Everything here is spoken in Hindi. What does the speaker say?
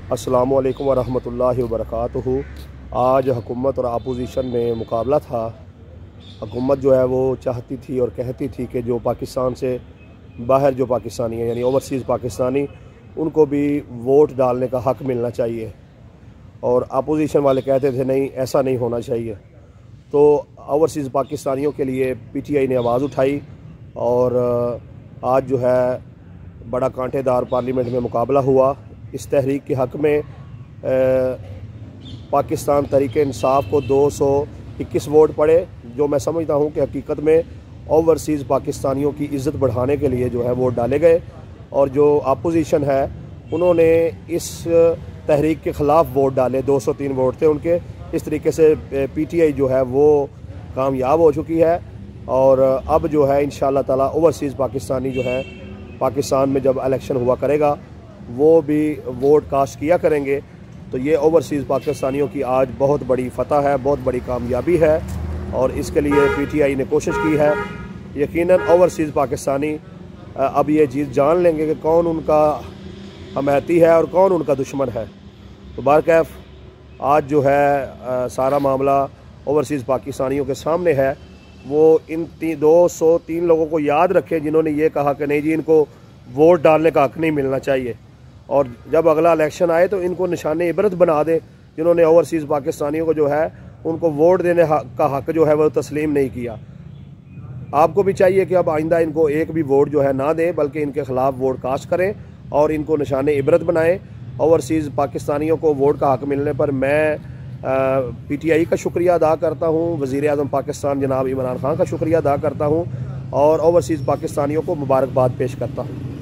अस्सलामु अलैकुम वरहमतुल्लाहि वबरकातुहू। आज हुकूमत और अपोजिशन में मुकाबला था। हुकूमत जो है वो चाहती थी और कहती थी कि जो पाकिस्तान से बाहर जो पाकिस्तानी हैं यानी ओवरसीज़ पाकिस्तानी, उनको भी वोट डालने का हक़ मिलना चाहिए, और अपोजिशन वाले कहते थे नहीं, ऐसा नहीं होना चाहिए। तो ओवरसीज़ पाकिस्तानियों के लिए PTI ने आवाज़ उठाई और आज जो है बड़ा कांटेदार पार्लियामेंट में मुकाबला हुआ। इस तहरीक के हक़ में पाकिस्तान तहरीक इंसाफ को 221 वोट पड़े, जो मैं समझता हूँ कि हकीकत में ओवरसीज़ पाकिस्तानियों की इज़्ज़त बढ़ाने के लिए जो है वोट डाले गए। और जो अपोजिशन है उन्होंने इस तहरीक के ख़िलाफ़ वोट डाले, 203 वोट थे उनके। इस तरीके से PTI जो है वो कामयाब हो चुकी है, और अब जो है इंशाअल्लाह ताला ओवरसीज़ पाकिस्तानी जो है पाकिस्तान में जब इलेक्शन हुआ करेगा वो भी वोट कास्ट किया करेंगे। तो ये ओवरसीज़ पाकिस्तानियों की आज बहुत बड़ी फ़तह है, बहुत बड़ी कामयाबी है, और इसके लिए PTI ने कोशिश की है। यकीनन ओवरसीज़ पाकिस्तानी अब ये चीज़ जान लेंगे कि कौन उनका हमायती है और कौन उनका दुश्मन है। तो बारकैफ आज जो है सारा मामला ओवरसीज़ पाकिस्तानियों के सामने है। वो इन 203 लोगों को याद रखें जिन्होंने ये कहा कि नहीं जी, इनको वोट डालने का हक़ नहीं मिलना चाहिए, और जब अगला इलेक्शन आए तो इनको निशाने इबरत बना दें जिन्होंने ओवरसीज़ पाकिस्तानियों को जो है उनको वोट देने का हक़ जो है वो तस्लीम नहीं किया। आपको भी चाहिए कि अब आइंदा इनको एक भी वोट जो है ना दें, बल्कि इनके ख़िलाफ़ वोट कास्ट करें और इनको निशाने इबरत बनाएं। ओवरसीज़ पाकिस्तानियों को वोट का हक़ मिलने पर मैं PTI का शुक्रिया अदा करता हूँ, वज़ीर-ए-आज़म पाकिस्तान जनाब इमरान खान का शुक्रिया अदा करता हूँ, और ओवरसीज़ पाकिस्तानियों को मुबारकबाद पेश करता हूँ।